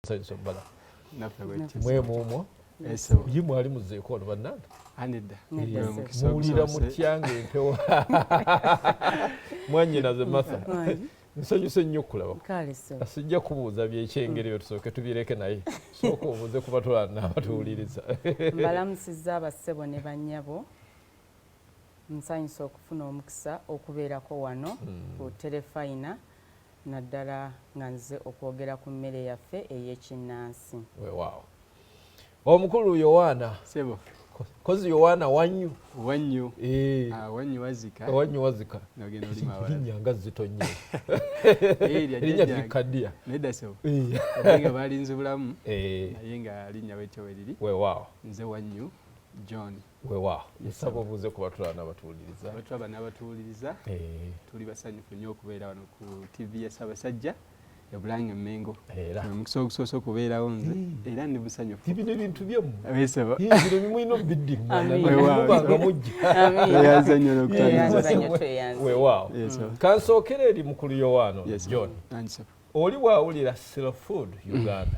Saiso bala. Nafwe Mwe mumo. Eso. Yimu ali muzeeko ono bannanda. Anida. Muwulira mutyange empewo. Mwanyina ze Martha. Nsanyuse nnyo okulaba. Sijja kubuuza byekyengeri bye tusooke tubireke naye. Sooka obuuze ku batula n'abatuwuliriza. Mbalamusizza abassebo ne bannyabo. Nsanyuse okufuna omukisa okubeerako wano ku Terefayina naddala nga nze okwogera ku mmere yaffe ey'ekinnansi. Weewaawo. Omukulu Yowaana. Sebo. Kozi Yowaana wanyu. Wanyu. Wanyu wazika. Wanyu wazika. Nogenda olima wala. Nyanga zito nnyo. Erinya zikaddiya. Nedda sebo. Nga balinze bulamu. Naye nga linnya bwetyo weriri. Weewaawo. Nze wanyu John. Weewaawo. Nsaba obuuze ku batula n'abatuwuliriza. Batula n'abatuwuliriza. Tuli basanyufu nnyo okubeera wano ku TV ya Ssaabasajja. Yabulange Mmengo. Mukisa okusoose okubeerawo nze. Era ndi musanyufu. Bino ebintu byammwe. Abesaba. Bino bimulina obiddi. Mubanga mujja. Eyazannya n'okutandika. Weewaawo. Kansookera eri mukulu Yowaana John. Oli bw'awulira Slow Food Uganda.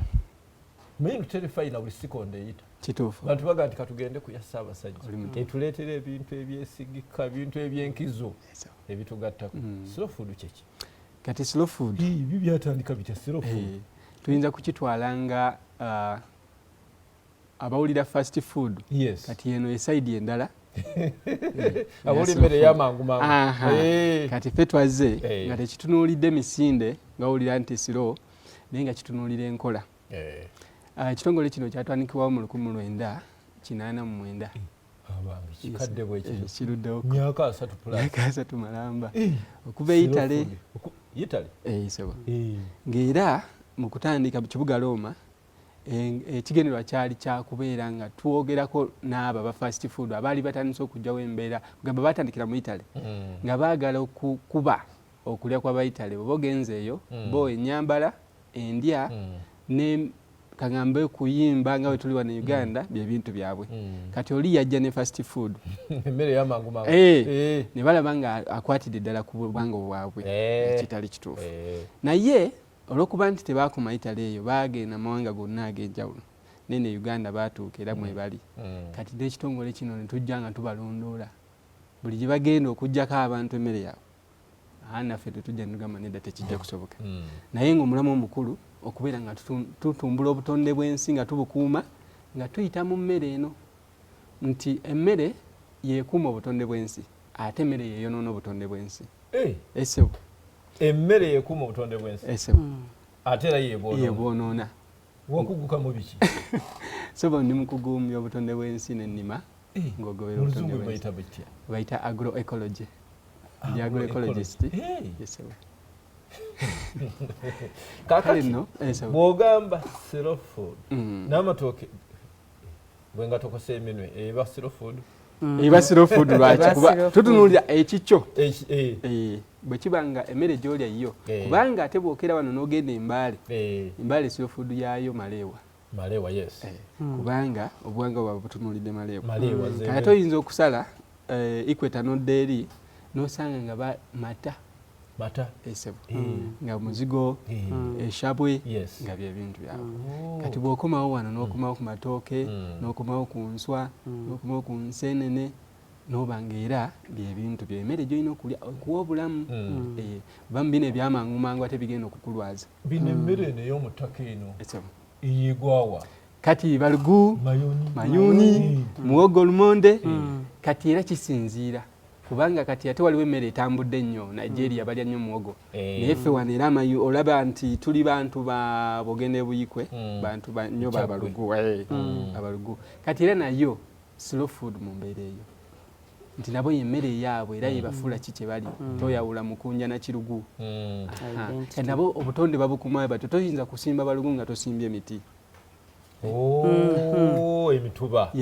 Mmengo Terefayina buli sikonde eyita. Kituufu. Bantu baga nti katugende ku ya Ssaabasajja. Etuleetera ebintu ebyesigika, ebintu ebyenkizo ebitugattako. Slow Food kyeki? Kati slow food. Ibi byatandika bitya slow food? Tuyinza kukitwala nga abawulira fast food. Yes. Kati eno esaidi endala. Abawulira emmere y'amangu mangu. Kati ffe twazze nga tekitunuulidde misinde ng'awulira nti slow naye nga kitunuulira enkola. Ekitongole kino kyatandikibwawo mu 1989. Kikadde bwekyo. Kiruddewo. Myaka 3 plus. Myaka 3 malamba. Okuva Italy. Italy? Sebo. Ng'era mu kutandika mu kibuga Roma, ekigendererwa kyali kyakubeera nga twogerako n'abo aba fast food abaali batandise okujjawo embeera gamba batandikira mu Italy nga baagala okukuba okulya kw'Abayitale. Bwe bogenze eyo bo ennyambala, endya ne kagambe kuyimba nga wetuli wano Uganda bye bintu byabwe. Kati oli yajja ne fast food. Emmere y'amangu mangu. Ne balaba nga akwatidde ddala ku bwango bwabwe ekitali kituufu. Naye olw'okuba nti tebaakoma Italy eyo baagenda mawanga gonna ag'enjawulo. Nene Uganda baatuuka era mwe bali. Kati n'ekitongole kino ne tujja nga tubalondoola. Buli gye bagenda okuggyako abantu emmere yaabwe. Naffe tetujja nugamba nedda tekijja kusoboka. Naye ng'omulamu omukulu okubeera nga tutumbula obutonde bw'ensi nga tubukuuma nga tuyita mu mmere eno nti emmere yeekuuma obutonde bw'ensi ate emmere yeeyonoona obutonde bw'ensi. Esebo. Emmere yeekuuma obutonde bw'ensi. Esebo. Ate era yeebwonoona. Wakuguka mu biki? Sebo ndi mukuguumya obutonde bw'ensi n'ennima ng'ogobera obutonde bw'ensi. Bayita agroecology. Ndi agroecologist. Esebo. Kakati bw'ogamba slow food n'amatooke bwe nga tokose eminwe eba slow food. Eba slow food lwaki? Kuba tutunuulira ekikyo bwe kiba nga emmere gy'olya yo kubanga ate bw'okera wano n'ogenda Embaale slow food yaayo maleewa. Maleewa, yes. Kubanga obuwanga bwabwe butunuulidde maleewa. Kati ate oyinza okusala equator n'odda eri n'osanga nga mata esebo nga muzigo eshabwe nga bye bintu byabwe. Kati bw'okomawo wano n'okomawo ku matooke n'okomawo ku nswa n'okomawo ku nsenene n'obanga era bye bintu by'emmere gy'olina okulya okuwa obulamu. Bamu bino ebyamangu mangu ate bigenda okukulwaza. Bino emmere eno ey'omuttaka eno eyigwawa kati balugu mayuni muwogo lumonde. Kati era kisinziira kubanga kati ate waliwo emmere etambudde ennyo Nigeria balya nnyo muwogo naye ffe wano era olaba nti tuli bantu ba Bugende Buyikwe bantu nnyo babalugu abalugu. Kati era nayo slow food mu mbeera eyo nti nabo yemmere yaabwe era yebafuula ki kye bali toyawula mukunja na kirugu. Nabo obutonde babukumayo batyo toyinza kusimba balugu nga tosimbye emiti. Emituba.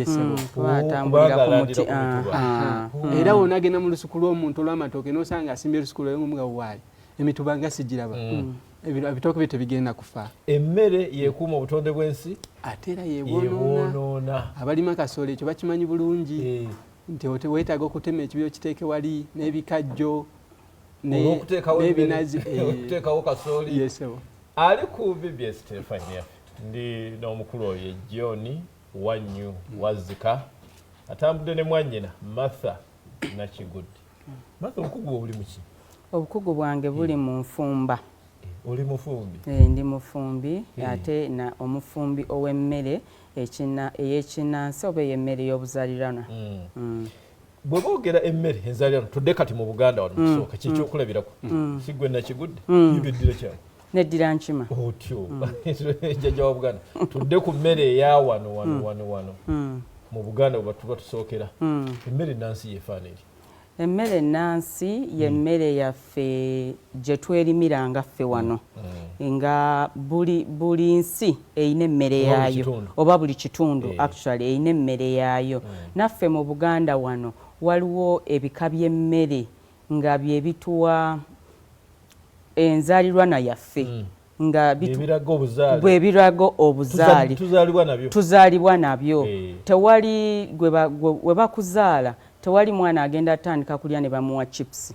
Era wonagenda mu lusuku lw'omuntu olw'amatooke n'osanga asimbye olusuku lw'omuga waayi emituba nga sigiraba. Ebitooke bye tebigenda kufa. Emmere yeekuuma obutonde bw'ensi ate era yeebwonoona. Abalima kasooli ekyo bakimanyi bulungi nti weetaaga okutema ekibyo kiteeke wali n'ebikajjo n'ebinazi okuteekawo kasooli. Yesebo. Ali ku BBS Terefayina ndi n'omukulu oyo John Wanyu Wazika atambudde ne mwannyina Martha Nakigudde. Martha obukugu buli muki? Obukugu bwange buli mu nfumba. Oli mufumbi? Ndi mufumbi ate na omufumbi ow'emmere ey'ekinnansi oba ey'emmere y'obuzaaliranwa. Bwe boogera emmere enzaaliranwa tudde kati mu Buganda wano kusooka kyekyokulabirako si gwe Nakigudde yibeddira kyawe neddira nkima otyo jjajja wa Buganda tudde ku mmere eya wano mu Buganda bwe tuba tusookera emmere ennansi yeefaana eri? Emmere ennansi y'emmere yaffe gye twerimiranga ffe wano nga buli nsi eyina emmere yaayo oba buli kitundu actually eyina emmere yaayo. Naffe mu Buganda wano waliwo ebika by'emmere nga bye bituwa enzaaliranwa yaffe nga bwe birago obuzaali tuzaalibwa nabyo. Tewali gwe bakuzaala tewali mwana agenda atandika kulya ne bamuwa chips.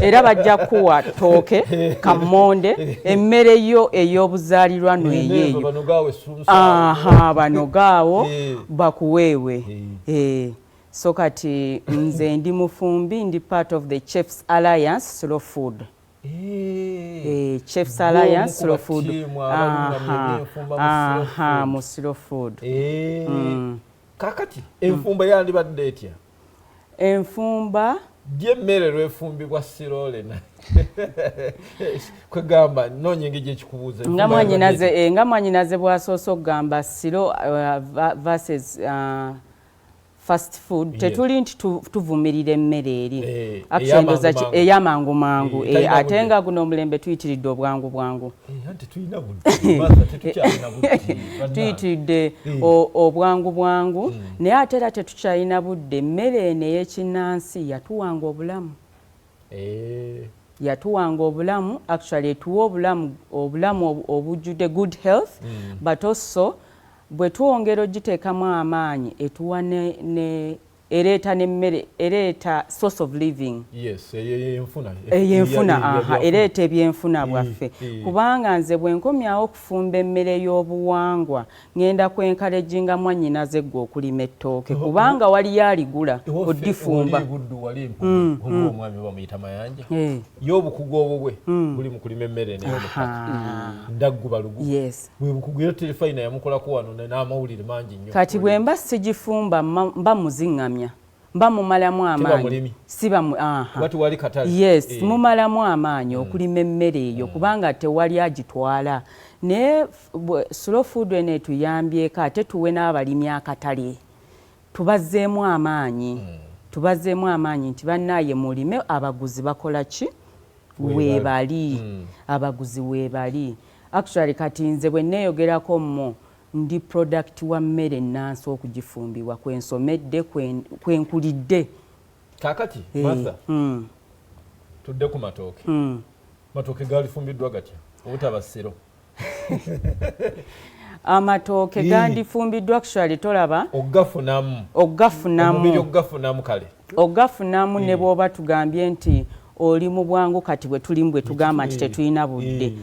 Era bajja kuwa tooke kamonde emmere yo ey'obuzaaliranwa eyeeyo bano gaawo bakuweewe. So kati nze ndi mufumbi ndi part of the Chefs Alliance Slow Food. Chefs Alliance Slow Food mu Slow Food. Kakati enfumba yandibadde etya? Enfumba gyemmere lwefumbibwa sirole na kwegamba nonya engeri gyekikubuuza nga mwannyinaze bw'asoose okugamba siro versus fast food tetuli nti tuvumirira emmere eri ey'amangu mangu ate nga guno omulembe tuyitiridde obwangu tuyitiridde obwangu naye ate era tetukyalina budde. Emmere eno ey'ekinnansi yatuwanga obulamu actually etuwa obulamu obujjudde good health but also bwe tuwongera ogiteekamu amaanyi etuwa ereeta n'emmere ereeta source of living ey'enfuna ereeta ebyenfuna bwaffe kubanga nze bwe nkomyawo okufumba emmere y'obuwangwa ngenda kwenkalejinga mwannyinaze gwe okulima ettooke kubanga waliyo aligula odifumba. omwami bamuyita mayanja y'obukugu obwo bwe buli mu kulima emmere ndaggu balugu bwe bukugu era Terefayina yamukolako wano n'amawulire mangi nnyo. Kati bwe mba sigifumba mba muziŋŋamya mba mumalamu amaanyi mumalamu amaanyi okulima emmere eyo kubanga tewali agitwala. Naye Slow Food eno etuyambyeko ate tuwe n'abalimi akatale tubazzeemu amaanyi nti bannaaye mulime abaguzi bakola ki weebali abaguzi weebali. Actually kati nze bwe neeyogerako mmo ndi product wa mmere ennansi okugifumbibwa kwensomedde kwenkulidde. Kakati Martha tudde ku matooke matooke galifumbiddwa gatya obutaba siro? Amatooke gandifumbiddwa actually tolaba ogafunamu ne bw'oba tugambye nti oli mu bwangu kati bwe tulimu bwe tugamba nti tetulina budde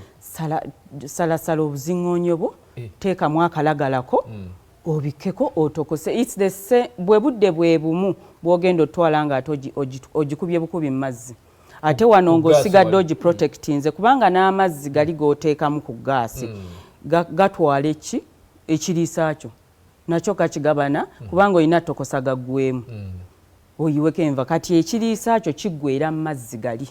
salasala obuziŋŋoonyo bwo teekamu akalagalako obikkeko otokose bwe budde bwe bumu bw'ogenda otwala nga ate ogikubye bukubi mu mazzi ate wano ng'osigadde ogiprotectinze kubanga n'amazzi gali g'oteekamu ku gaasi gatwala ekiriisa kyo nakyo kakigabana kubanga olina tokosa gaggwemu oyiweko enva kati ekiriisa kyo kiggweera mu mazzi gali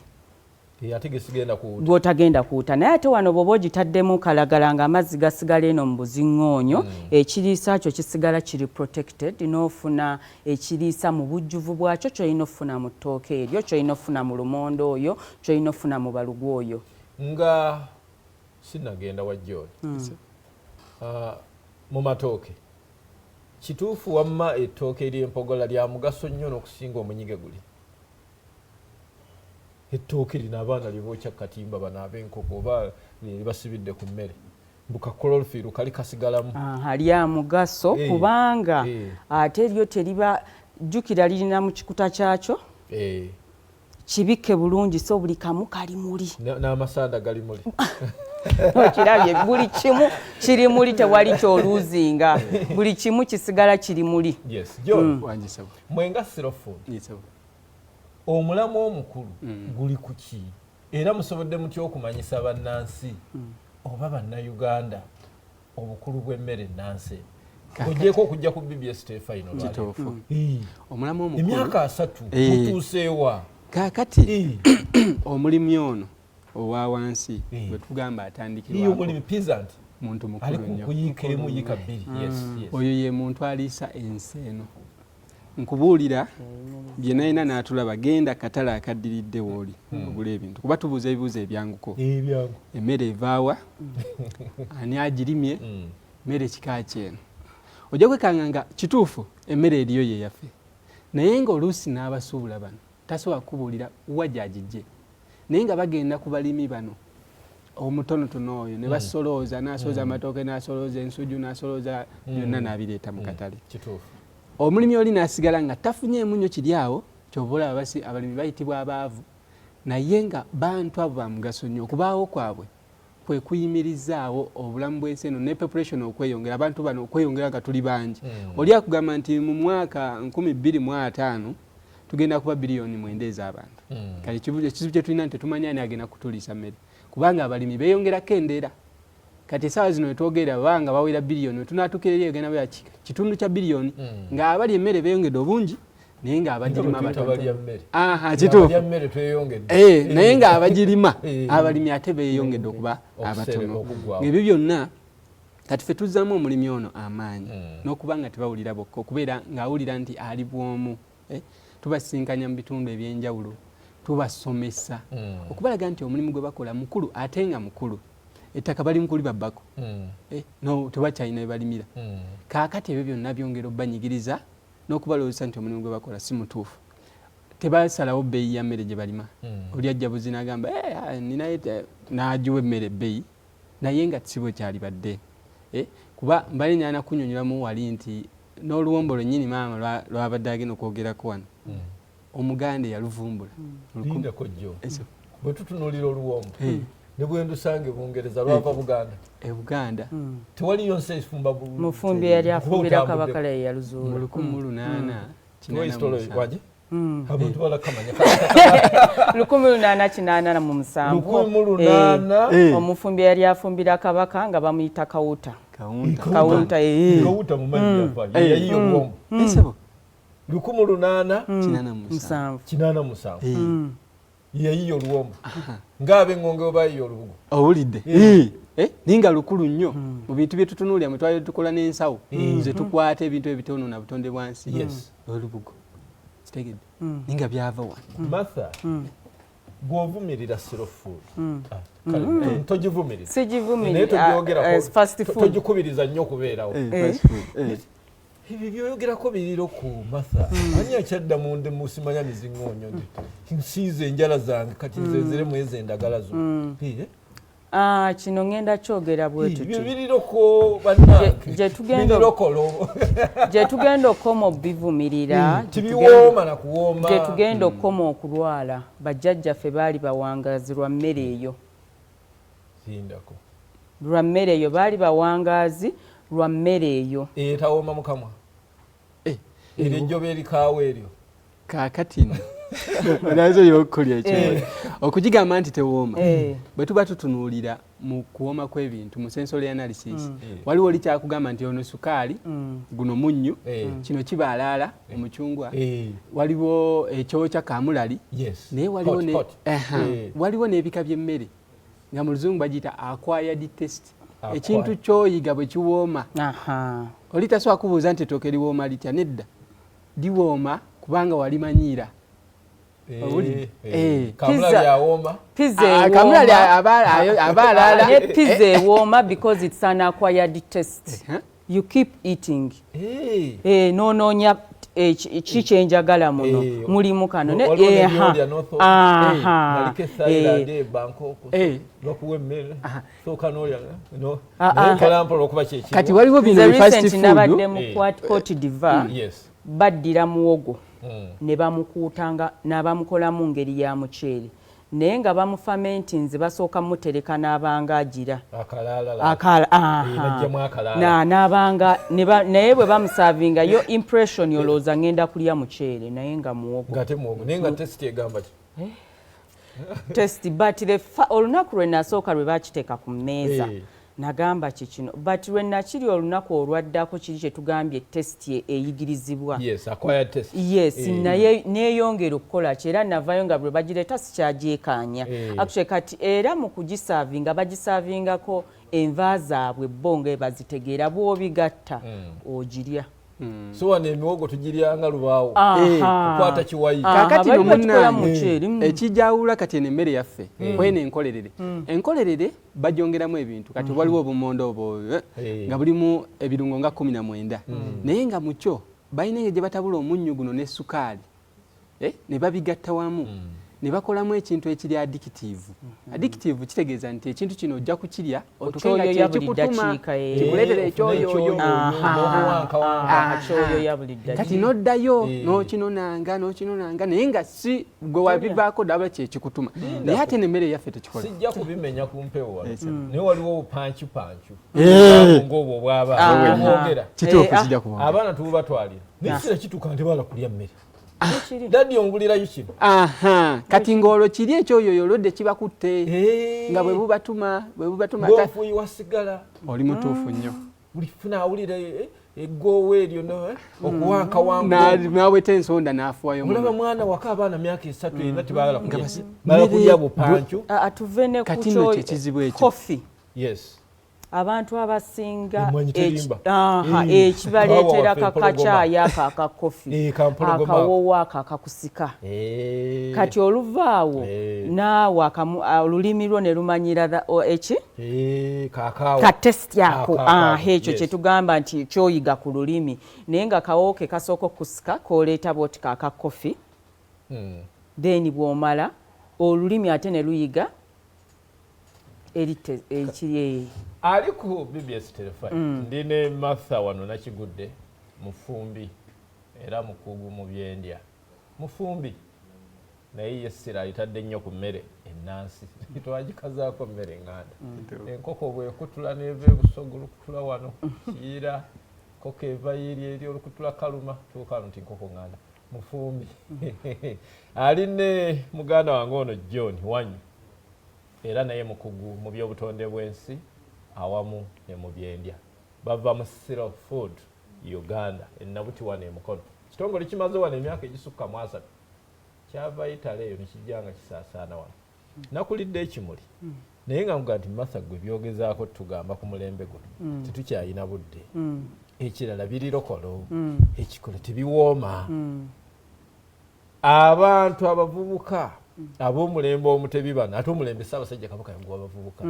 gw'otagenda kuwuta. Naye ate wano bw'oba ogitaddemu kalagala ng'amazzi gasigala eno mu buziŋŋoonyo ekiriisa kyo kisigala kiri protected n'ofuna ekiriisa mu bujjuvu bwakyo ky'olina ofuna mu ttooke eryo ky'olina ofuna mu lumondo oyo ky'olina ofuna mu balugu oyo. Nga sinagenda wa John mu matooke kituufu wamma ettooke ery'empogola lya mugaso nnyo n'okusinga omunyige guli? Ettooke lino abaana libookya katimba bano ab'enkoko oba libasibidde ku mmere mbuka kololofiru kali kasigalamu lya mugaso kubanga ate lyo teriba jjukira lirina mu kikuta kyakyo kibikke bulungi so buli kamu kali muli n'amasanda gali muli okirabye buli kimu kiri muli tewali kyoluuzinga buli kimu kisigala kiri muli. Yes, John wanjisaba mwenga Slow Food omulamu omukulu guli ku ki era musobodde mutya okumanyisa bannansi oba bannayuganda obukulu bw'emmere nnansi ogyeko okujja ku BBS Terefayina kituufu omulamu omukulu emyaka 3 mutuuseewa kaakati omulimi ono owa wansi bwe tugamba atandikirwako omulimi peasant muntu mukulu nnyo kuyiika emu yiika bbiri oyo ye muntu aliisa ensi eno nkubuulira bye nalina n'atulaba genda katale akaddiridde wooli ogula ebintu kuba tubuuza ebibuuzo ebyanguko emmere evaawa ani agirimye mmere kika kyeno ojja kwekanga nga kituufu emmere eriyo ye yaffe naye ng'oluusi n'abasuubula bano tasobola kubuulira wa gyagijje naye nga bagenda ku balimi bano omutonotono oyo ne basolooza n'asolooza amatooke n'asolooza ensuju n'asolooza byonna n'abireeta mu katale omulimi oli n'asigala nga tafunyeemu nnyo kiri awo kyobola abalimi bayitibwa abaavu naye nga bantu abo bamugaso nnyo okubaawo kwabwe kwe kuyimirizaawo obulamu bw'ensi eno ne population okweyongera abantu bano okweyongera nga tuli bangi oli akugamba nti mu mwaka 2025 tugenda kuba biliyoni 9 ez'abantu kale ekizibu kye tulina nti tetumanya ani agenda kutuliisa mmere kubanga abalimi beeyongerako endeera kati essaawa zino wetwogerera babanga bawera biliyoni wetunaatuukira eri egenda bya kitundu kya biliyoni nga abali emmere beeyongedde obungi naye nga abagirima naye nga abagirima abalimi ate beeyongedde okuba abatono ng'ebyo byonna kati ffe tuzzamu omulimi ono amaanyi n'okuba nga tebawulira bokka okubeera ng'awulira nti ali bwomu tubasinkanya mu bitundu ebyenjawulo tubasomesa okubalaga nti omulimu gwe bakola mukulu ate nga mukulu ettaka bali mukuli babbako no tebakyalina bebalimira kaakati ebyo byonna byongera obbanyigiriza n'okubalowoozesa nti omulimu gwe bakola si mutuufu tebasalawo bbeeyi ya mmere gye balima oli ajja buzi n'agamba ninaye n'agiwa emmere ebbeeyi naye nga si bwe kyali badde kuba mbale nyana kunyonyoramu wali nti n'oluwombo lwennyini maama lwabadde agenda okwogerako wano omuganda yaluvumbula bwe tutunuulira oluwombo ne bwe ndusange Bungereza lwava Buganda Buganda tewaliyo nsi efumba mufumbi yali afumbira kabaka le yaluzuula mu 1888 waje abantu balakamanya 1887 omufumbi yali afumbira kabaka nga bamuyita Kawuta Kawuta mu manyi yafa yayiyo luwombo 1887 yayiyo luwombo ngaabe ngonge bayiyo olubugo owulidde ninga lukulu nnyo mu bintu bye tutunuulira mwe twali tukola n'ensawo ze tukwata ebintu ebitono na butonde bwansi olubugo kitegedde ninga byava wano Martha gwovumirira Slow Food togivumirira sigivumirira fast food togikubiriza nnyo okubeerawo ebyo byogerako biriro ku Martha ani akyadda munde musimanya miziŋŋoonyo nsiize enjala zange kati nzenzere mwezi endagala zo kino ngenda kyogera bwe tuti biriroko bannange gye tugenda okoma obivumirira tibiwooma na kuwooma gye tugenda okoma okulwala bajjajjaffe baali bawangazi lwa mmere eyo lwa mmere eyo baali bawangazi lwa mmere eyo etawooma mukamwa eryo ejjoba erikaawo eryo kaakati nazo yokulya ekyo okugigamba nti tewooma bwe tuba tutunuulira mu kuwooma kw'ebintu mu sensory analysis waliwo oli kyakugamba nti ono sukaali guno munnyu kino kibalaala omucungwa waliwo ekyokya kamulali naye waliwo n'ebika by'emmere nga mu luzungu bagiyita acquired taste ekintu kyoyiga bwe kiwooma oli tasobola kubuuza nti ettooke liwooma litya nedda liwooma kubanga walimanyiira pizza ewooma because it's an acquired taste you keep eating noonoonya kikyenjagala muno mulimu kano kati waliwo bino fast food nabadde mu Cote d'Ivoire baddira muwogo ne bamukuutanga n'abamukolamu ngeri ya muceere naye nga bamufamentinze basooka mutereka n'abangagira n'abanga naye bwe bamusavinga yo impression olowooza ngenda kulya muceere naye nga muwogo test but olunaku lwe nasooka lwe bakiteeka ku mmeeza nagamba kikino but lwe nakiri olunaku olwaddako kiri kye tugambye test eyigirizibwa yes naye neeyongera okukola ki era navayo nga bwe bagireeta sikyagyeekaanya actually kati era mu kugisaavinga bagisaavingako enva zaabwe bo nga bazitegeera bw'obigatta ogirya so wano emiwogo tugiryanga lubaawo kukwata kiwayi kakati nomunange ekijawula kati eno emmere yaffe kwene enkolerere bajongeramu ebintu kati waliwo obumondo obwo nga bulimu ebirungo nga 19 naye nga mukyo balina engeri gye batabula omunnyo guno ne sukaali ne babigatta wamu ne bakolamu ekintu ekiri addictive kitegeeza nti ekintu kino ojja kukirya otukenga kyekikutuma kikuleetera ekyoyoyo kati noddayo n'okinonanga naye nga si gwe wabivaako ddaba kyekikutuma naye ate n'emmere yaffe tekikola sijja kubimenya ku mpewo wano naye waliwo obupancupancu ng'obwo obw'abaana abaana tububatwalira naye kira kituuka nti bala kulya mmere dadi ongulirayo kino kati ng'olwo kiri ekyoyoyo olwedde kibakutte nga bwe bubatuma gofuyi wasigala oli mutuufu nnyo buli funa awulira eggoowa eryo okuwankawankunaweta ensonda n'afuwayo mulaba mwana waka abaana myaka 3 era tebala kulya bupancu atuve ne ku kofi abantu abasinga ekibaleetera kakacaayi ako akakofi akawowo ako akakusika kati oluvaawo naawe olulimi lwo ne lumanyira katesti ako ekyo kyetugamba nti kyoyiga ku lulimi naye nga kawowo ke kasooka okusika koleeta bwoti kakakofi then bw'omala olulimi ate ne luyiga ekiri ali ku BBS Terefayina ndine Martha wano nakigudde mufumbi era mukugu mu byendya mufumbi naye yessira ayitadde nnyo ku mmere ennansi twagikazaako mmere nganda enkoko bwekutula neva ebusogo olukutula wano kiyira koko eva eri olukutula kaluma tuukano nti nkoko nganda mufumbi ali ne muganda wange ono John wanyu era naye mukugu mu byobutonde bw'ensi awamu ne mu byendya bava mu Slow Food Uganda ennabuti wano emukono kitongole kimaze wano emyaka egisukka 3 kyava Italy eyo nekijjanga kisaasaana wano nakulidde ekimuli naye nga muga nti Martha gwe byogezaako tugamba ku mulembe guno tetukyayina budde ekirala birirokolo ekikole tebiwooma abantu abavubuka ab'omulembe omutebi bano ate omulembe Ssaabasajja Kabaka yanguwa abavubuka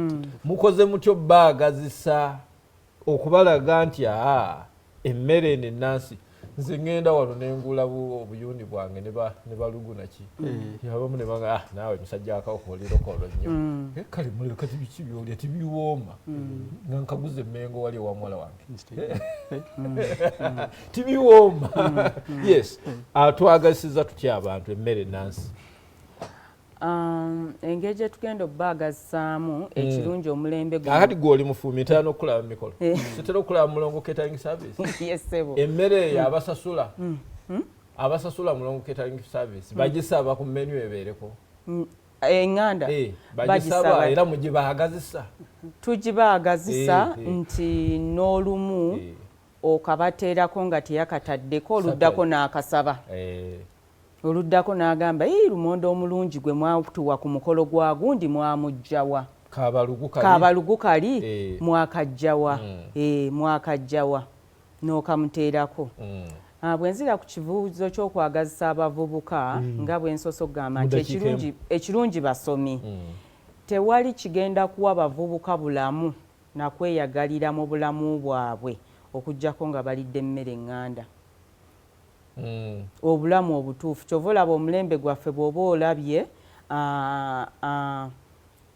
mukoze mutyo baagazisa okubalaga nti emmere eno ennansi nze ngenda wano nengula obuyundi bwange ne baluguna ki abamu ne banga naawe musajja akawuka olirokolo nnyo kale muliro kati biki byolya tibiwooma nga nkaguze emmengo wali ewa muwala wange tibiwooma yes twagazisiza tutya abantu emmere ennansi engeri gye tugenda okubaagazisaamu ekirungi omulembe kakati gwoli mufumi ntera okulaba mikolo sitera okulaba mulongo catering service emmere eyo abasasula mulongo catering service bagisaba ku menu ebeereko enganda bagisaba era mugibaagazisa tugibaagazisa nti n'olumu okabateerako nga teyakataddeko oluddako n'akasaba oluddako n'agamba lumonde omulungi gwe mwatuwa ku mukolo gwa gundi mwamugjawa kabalugu kali mwakajjawa n'okamuteerako bwe nzira ku kibuuzo ky'okwagazisa abavubuka nga bwe nsoso okugamba nti ekirungi basomi tewali kigenda kuwa bavubuka bulamu nakweyagalira mu bulamu bwabwe okuggyako nga balidde emmere eŋŋanda obulamu obutuufu kyova olaba omulembe gwaffe bw'oba olabye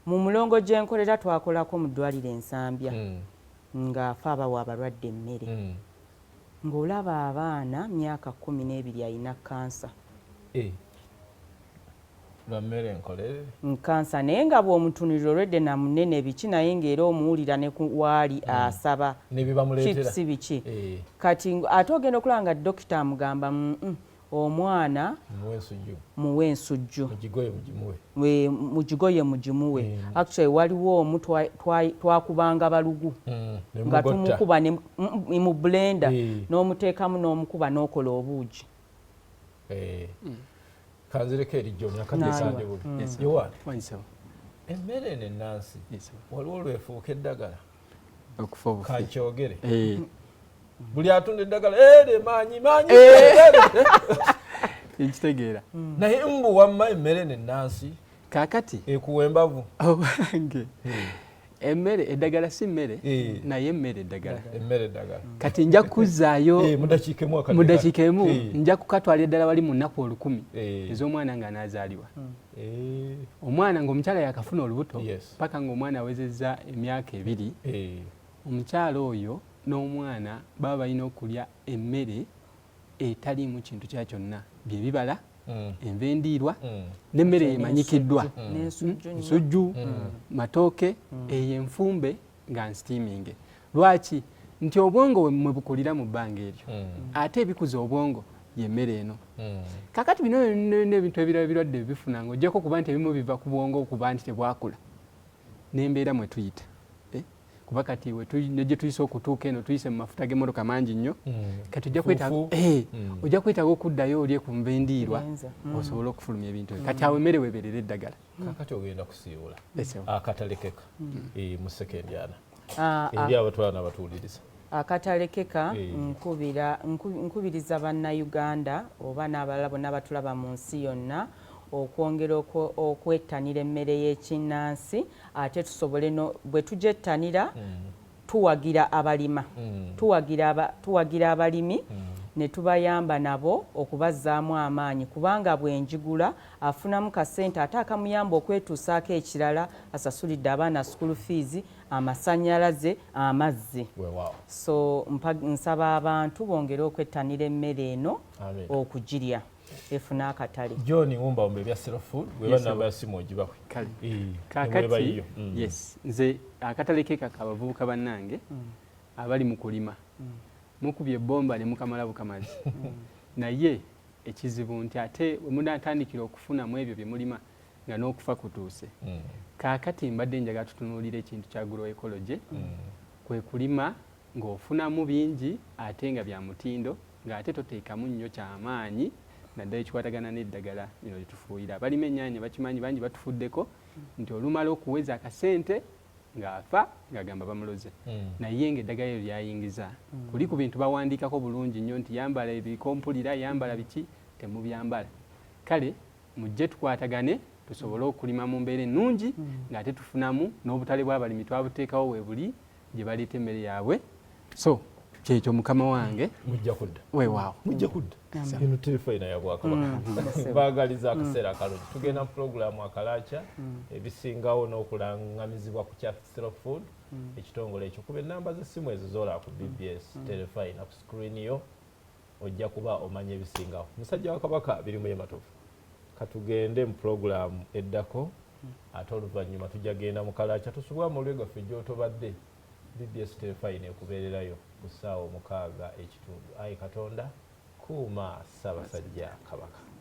mu mulongo gyenkolera twakolako mu ddwaliro ensambya ng'afe abawa abalwadde emmere ng'olaba abaana myaka 12 alina kansa lwammere nkolere nkansa naye nga bw'omutunulira olwedde na munene biki naye ng'era omuwulira ne waali asaba chips biki kati ate ogenda okulaba nga dokita amugamba omwana muwe ensujju mugigoye mugimuwe actually waliwo omu twakubanga balugu nga tumukuba mu blender n'omuteekamu n'omukuba n'okola obuugi kanzireko erijjo nyakadesande buli yowaani emmere eno ennansi waliwo olwefuuka eddagala kankyogere buli atunda eddagala maanyi nkitegeera naye mbu wamma emmere eno ennansi kaakati ekuwa embavu owange emmere eddagala si mmere naye emmere eddagala kati nja kuzzaayo mu dakiika emu nja kukatwala eddala wali mu nnaku 10 ez'omwana nga anaazaalibwa omwana ng'omukyala yakafuna olubuto paka ng'omwana awezezza emyaka 2 omukyala oyo n'omwana baba balina okulya emmere etaliimu kintu kya kyonna byebibala enva endiirwa n'emmere emanyikiddwa nsujju matooke eyo enfumbe nga nsteaming lwaki nti obwongo mwe bukulira mu bbanga eryo ate ebikuza obwongo yemmere eno kakati bino n'ebintu ebirala birwadde bifuna ng'ojjako kuba nti ebimu biva ku bwongo okuba nti tebwakula n'embeera mwe tuyita kuba kati gye tuyise okutuuka eno tuyise mu mafuta g'emmotoka mangi nnyo kati ojja kwetaaga okuddayo olye ku nva endiirwa osobole okufulumya ebintu ebyo kati awo emmere weeberera eddagala kakati ogenda kusiibula akatalekeka mu sekendyana eri abatwala n'abatuuliriza akatalekeka nkubiriza bannayuganda oba n'abalala bonna abatulaba mu nsi yonna okwongera okwettanira emmere y'ekinnansi ate tusobole bwe tugyettanira tuwagira abalima tuwagira abalimi ne tubayamba nabo okubazzaamu amaanyi kubanga bwenjigula afunamu kasente ate akamuyamba okwetuusaako ekirala asasulidde abaana school fees amasannyalaze amazzi so nsaba abantu bongere okwettanira emmere eno okugirya efuna akatale John Wumba ebya Slow Food weba namba ya simu ogibawe kakati yes nze akatale ke kakabavubuka bannange abali mu kulima mukubye bomba ne mukamala bukamazi naye ekizibu nti ate munatandikira okufuna mu ebyo bye mulima nga n'okufa kutuuse kakati mbadde njaga tutunuulira ekintu kya agroecology kwe kulima ng'ofunamu bingi ate nga bya mutindo ng'ate toteekamu nnyo kyamaanyi naddala ekikwatagana n'eddagala bino litufuuyira balima ennyaanya bakimanyi bangi batufuddeko nti olumala okuweza akasente ng'afa ng'agamba bamuloze naye ng'eddagala eryo lyayingiza kuli ku bintu bawandiikako bulungi nnyo nti yambala ebikompulira yambala biki temubyambala kale mujje tukwatagane tusobole okulima mu mbeera ennungi ng'ate tufunamu n'obutale bw'abalimi twabuteekawo weebuli gye baleeta emmere yaabwe so kyekyo mukama wange mujja kudda weewaawo mujja kudda ino Terefayina ya Bwakabaka baagaliza akaseera akalungi tugenda mu pulogulaamu akalaaca ebisingawo n'okulangamizibwa ku kya Slow Food ekitongole ekyo kuba ennamba z'essimu ezo z'olaba ku BBS Terefayina ku screen yo ojja kuba omanya ebisingawo musajja wa Kabaka birimu y'ematovu katugende mu pulogulaamu eddako ate oluvannyuma tujja genda mu kalaaca tusubwa mu lwe gaffe gy'otobadde BBS Terefayina ekubeererayo ku ssaawa 6 ekitundu ayi Katonda kuuma Ssaabasajja Kabaka.